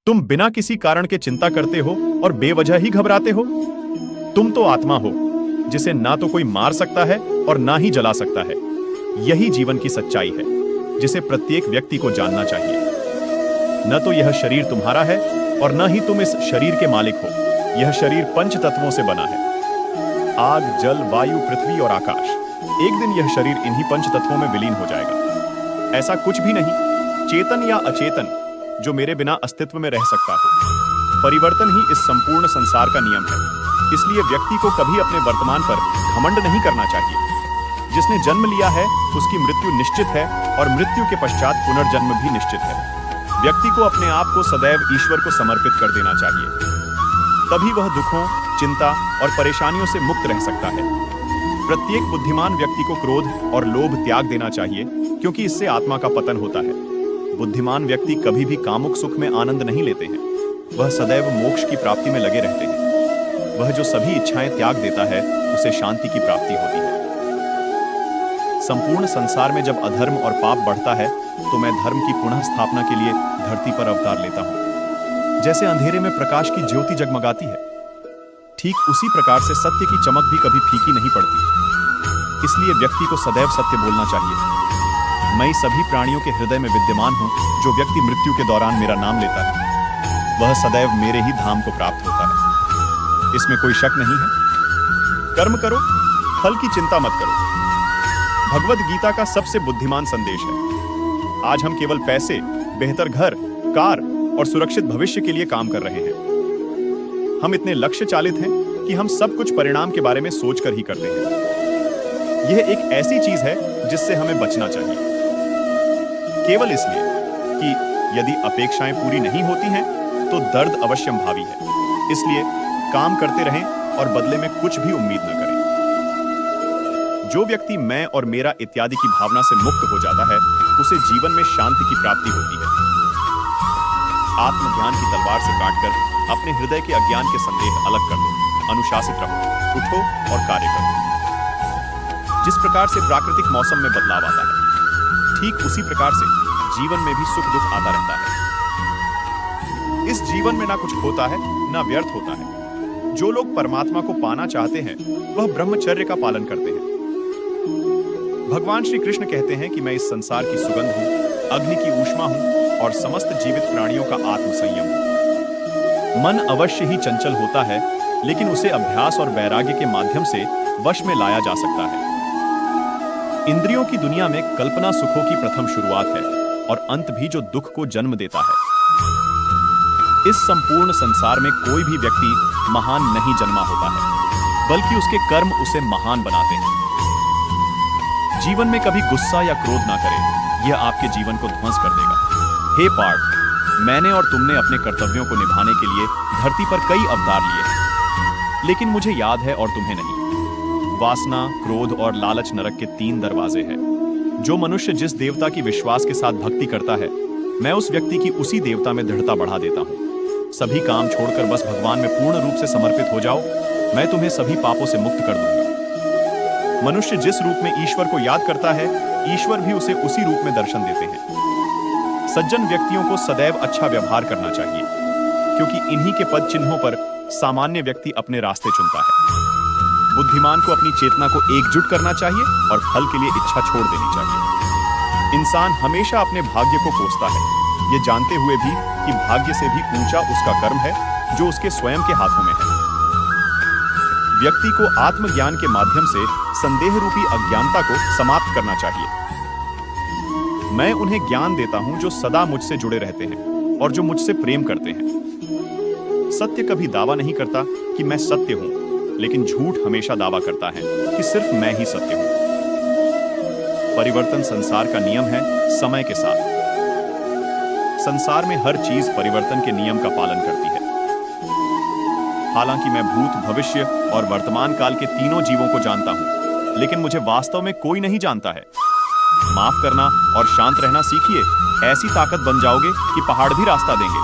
तुम बिना किसी कारण के चिंता करते हो और बेवजह ही घबराते हो। तुम तो आत्मा हो जिसे ना तो कोई मार सकता है और ना ही जला सकता है। यही जीवन की सच्चाई है जिसे प्रत्येक व्यक्ति को जानना चाहिए। न तो यह शरीर तुम्हारा है और न ही तुम इस शरीर के मालिक हो। यह शरीर पंच तत्वों से बना है, आग, जल, वायु, पृथ्वी और आकाश। एक दिन यह शरीर इन्हीं पंच तत्वों में विलीन हो जाएगा। ऐसा कुछ भी नहीं, चेतन या अचेतन, जो मेरे बिना अस्तित्व में रह सकता हो। परिवर्तन ही इस संपूर्ण संसार का नियम है। इसलिए व्यक्ति को कभी अपने वर्तमान पर घमंड नहीं करना चाहिए। जिसने जन्म लिया है उसकी मृत्यु निश्चित है और मृत्यु के पश्चात पुनर्जन्म भी निश्चित है। व्यक्ति को अपने आप को सदैव ईश्वर को समर्पित कर देना चाहिए, तभी वह दुखों, चिंता और परेशानियों से मुक्त रह सकता है। प्रत्येक बुद्धिमान व्यक्ति को क्रोध और लोभ त्याग देना चाहिए, क्योंकि इससे आत्मा का पतन होता है। बुद्धिमान व्यक्ति कभी भी कामुक सुख में आनंद नहीं लेते हैं, वह सदैव मोक्ष की प्राप्ति में लगे रहते हैं। वह जो सभी इच्छाएं त्याग देता है उसे शांति की प्राप्ति होती है। संपूर्ण संसार में जब अधर्म और पाप बढ़ता है तो मैं धर्म की पुनः स्थापना के लिए धरती पर अवतार लेता हूं। जैसे अंधेरे में प्रकाश की ज्योति जगमगाती है, ठीक उसी प्रकार से सत्य की चमक भी कभी फीकी नहीं पड़ती। इसलिए व्यक्ति को सदैव सत्य बोलना चाहिए। मैं सभी प्राणियों के हृदय में विद्यमान हूं। जो व्यक्ति मृत्यु के दौरान मेरा नाम लेता है वह सदैव मेरे ही धाम को प्राप्त होता है। इसमें कोई शक नहीं है। कर्म करो, फल की चिंता मत करो। भगवद गीता का सबसे बुद्धिमान संदेश है। आज हम केवल पैसे, बेहतर घर, कार और सुरक्षित भविष्य के लिए काम कर रहे हैं। हम इतने लक्ष्य चालित हैं कि हम सब कुछ परिणाम के बारे में सोचकर ही करते हैं। यह एक ऐसी चीज है जिससे हमें बचना चाहिए, केवल इसलिए कि यदि अपेक्षाएं पूरी नहीं होती हैं तो दर्द अवश्यम भावी है। इसलिए काम करते रहें और बदले में कुछ भी उम्मीद न करें। जो व्यक्ति मैं और मेरा इत्यादि की भावना से मुक्त हो जाता है उसे जीवन में शांति की प्राप्ति होती है। आत्मज्ञान की तलवार से काटकर अपने हृदय के अज्ञान के संदेह अलग कर दो। अनुशासित रहो, उठो और कार्य करो। जिस प्रकार से प्राकृतिक मौसम में बदलाव आता है, ठीक उसी प्रकार से जीवन में भी सुख दुख आता रहता है। इस जीवन में ना कुछ होता है ना व्यर्थ होता है। जो लोग परमात्मा को पाना चाहते हैं वह ब्रह्मचर्य का पालन करते हैं। भगवान श्री कृष्ण कहते हैं कि मैं इस संसार की सुगंध हूं, अग्नि की ऊष्मा हूं और समस्त जीवित प्राणियों का आत्म संयम हूं। मन अवश्य ही चंचल होता है, लेकिन उसे अभ्यास और वैराग्य के माध्यम से वश में लाया जा सकता है। इंद्रियों की दुनिया में कल्पना सुखों की प्रथम शुरुआत है और अंत भी जो दुख को जन्म देता है। इस संपूर्ण संसार में कोई भी व्यक्ति महान नहीं जन्मा होता है, बल्कि उसके कर्म उसे महान बनाते हैं। जीवन में कभी गुस्सा या क्रोध ना करें, यह आपके जीवन को ध्वंस कर देगा। हे पार्थ, मैंने और तुमने अपने कर्तव्यों को निभाने के लिए धरती पर कई अवतार लिए हैं, लेकिन मुझे याद है और तुम्हें नहीं। वासना, क्रोध और लालच नरक के 3 दरवाजे हैं। जो मनुष्य जिस देवता की विश्वास के साथ भक्ति करता है, मैं उस व्यक्ति की उसी देवता में दृढ़ता बढ़ा देता हूँ। सभी काम छोड़कर बस भगवान में पूर्ण रूप से समर्पित हो जाओ, मैं तुम्हें सभी पापों से मुक्त कर दूंगा। मनुष्य जिस रूप में ईश्वर को याद करता है, ईश्वर भी उसे उसी रूप में दर्शन देते हैं। सज्जन व्यक्तियों को सदैव अच्छा व्यवहार करना चाहिए, क्योंकि इन्हीं के पद चिन्हों पर सामान्य व्यक्ति अपने रास्ते चुनता है। बुद्धिमान को अपनी चेतना को एकजुट करना चाहिए और फल के लिए इच्छा छोड़ देनी चाहिए। इंसान हमेशा अपने भाग्य को कोसता है, ये जानते हुए भी कि भाग्य से भी ऊंचा उसका कर्म है जो उसके स्वयं के हाथों में है। व्यक्ति को आत्मज्ञान के माध्यम से संदेह रूपी अज्ञानता को समाप्त करना चाहिए। मैं उन्हें ज्ञान देता हूं जो सदा मुझसे जुड़े रहते हैं और जो मुझसे प्रेम करते हैं। सत्य कभी दावा नहीं करता कि मैं सत्य हूं, लेकिन झूठ हमेशा दावा करता है कि सिर्फ मैं ही सत्य हूं। परिवर्तन संसार का नियम है। समय के साथ संसार में हर चीज परिवर्तन के नियम का पालन करती है। हालांकि मैं भूत, भविष्य और वर्तमान काल के तीनों जीवों को जानता हूं, लेकिन मुझे वास्तव में कोई नहीं जानता है। माफ करना और शांत रहना सीखिए, ऐसी ताकत बन जाओगे कि पहाड़ भी रास्ता देंगे।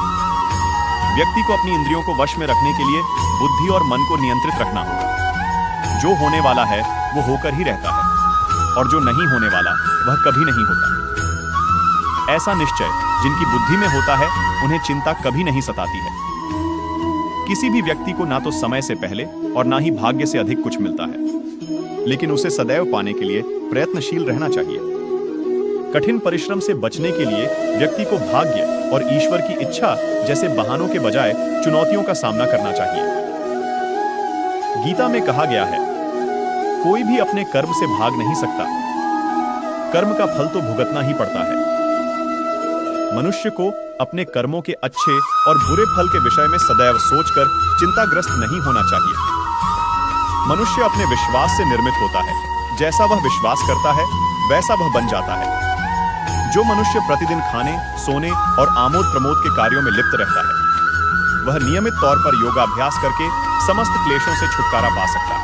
व्यक्ति को अपनी इंद्रियों को वश में रखने के लिए बुद्धि और मन को नियंत्रित रखना होगा। जो होने वाला है वो होकर ही रहता है, और जो नहीं होने वाला वह कभी नहीं होता। ऐसा निश्चय जिनकी बुद्धि में होता है उन्हें चिंता कभी नहीं सताती है। किसी भी व्यक्ति को ना तो समय से पहले और ना ही भाग्य से अधिक कुछ मिलता है, लेकिन उसे सदैव पाने के लिए प्रयत्नशील रहना चाहिए। कठिन परिश्रम से बचने के लिए व्यक्ति को भाग्य और ईश्वर की इच्छा जैसे बहानों के बजाय चुनौतियों का सामना करना चाहिए। गीता में कहा गया है, कोई भी अपने कर्म से भाग नहीं सकता, कर्म का फल तो भुगतना ही पड़ता है। मनुष्य को अपने कर्मों के अच्छे और बुरे फल के विषय में सदैव सोचकर चिंताग्रस्त नहीं होना चाहिए। मनुष्य अपने विश्वास से निर्मित होता है, जैसा वह विश्वास करता है वैसा वह बन जाता है। जो मनुष्य प्रतिदिन खाने, सोने और आमोद प्रमोद के कार्यों में लिप्त रहता है, वह नियमित तौर पर योगाभ्यास करके समस्त क्लेशों से छुटकारा पा सकता है।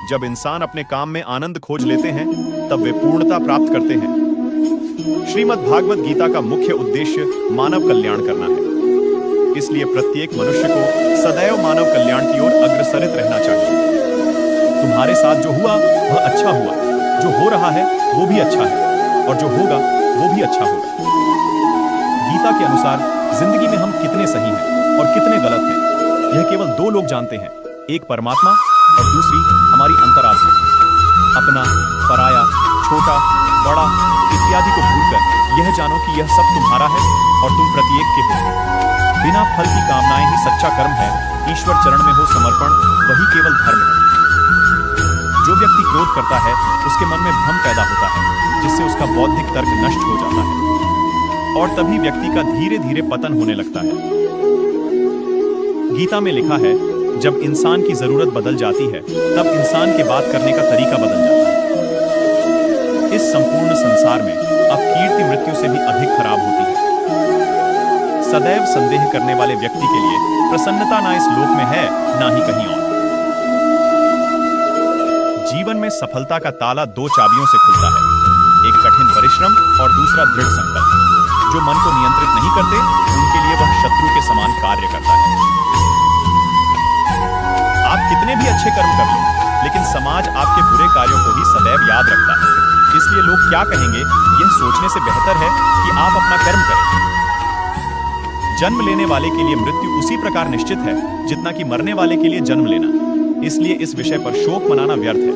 जब इंसान अपने काम में आनंद खोज लेते हैं, तब वे पूर्णता प्राप्त करते हैं। श्रीमद् भागवत गीता का मुख्य उद्देश्य मानव कल्याण करना है। इसलिए प्रत्येक मनुष्य को सदैव मानव कल्याण की ओर अग्रसरित रहना चाहिए। तुम्हारे साथ जो हुआ वह अच्छा हुआ, जो हो रहा है वो भी अच्छा है, और जो होगा वो भी अच्छा होगा। गीता के अनुसार जिंदगी में हम कितने सही हैं और कितने गलत हैं, यह केवल दो लोग जानते हैं, एक परमात्मा और दूसरी हमारी अंतरात्मा। अपना, पराया, छोटा, बड़ा इत्यादि को भूलकर यह जानो कि यह सब तुम्हारा है और तुम प्रत्येक के हो। बिना फल की कामनाएं ही सच्चा कर्म है। ईश्वर चरण में हो समर्पण, वही केवल धर्म है। जो व्यक्ति क्रोध करता है, उसके मन में भ्रम पैदा होता है, जिससे उसका बौद्धिक तर्क नष्ट हो जाता है और तभी व्यक्ति का धीरे धीरे पतन होने लगता है। गीता में लिखा है, जब इंसान की जरूरत बदल जाती है, तब इंसान के बात करने का तरीका बदल जाता है। इस संपूर्ण संसार में अब कीर्ति मृत्यु से भी अधिक खराब होती है। सदैव संदेह करने वाले व्यक्ति के लिए प्रसन्नता ना इस लोक में है, ना ही कहीं और। जीवन में सफलता का ताला दो चाबियों से खुलता है, एक कठिन परिश्रम और दूसरा दृढ़ संकल्प। जो मन को नियंत्रित नहीं करते, उनके लिए वह शत्रु के समान कार्य करता है। आप कितने भी अच्छे कर्म कर लो, लेकिन समाज आपके बुरे कार्यों को ही सदैव याद रखता है। इसलिए लोग क्या कहेंगे, यह सोचने से बेहतर है कि आप अपना कर्म करें। जन्म लेने वाले के लिए मृत्यु उसी प्रकार निश्चित है जितना कि मरने वाले के लिए जन्म लेना। इसलिए इस विषय पर शोक मनाना व्यर्थ है।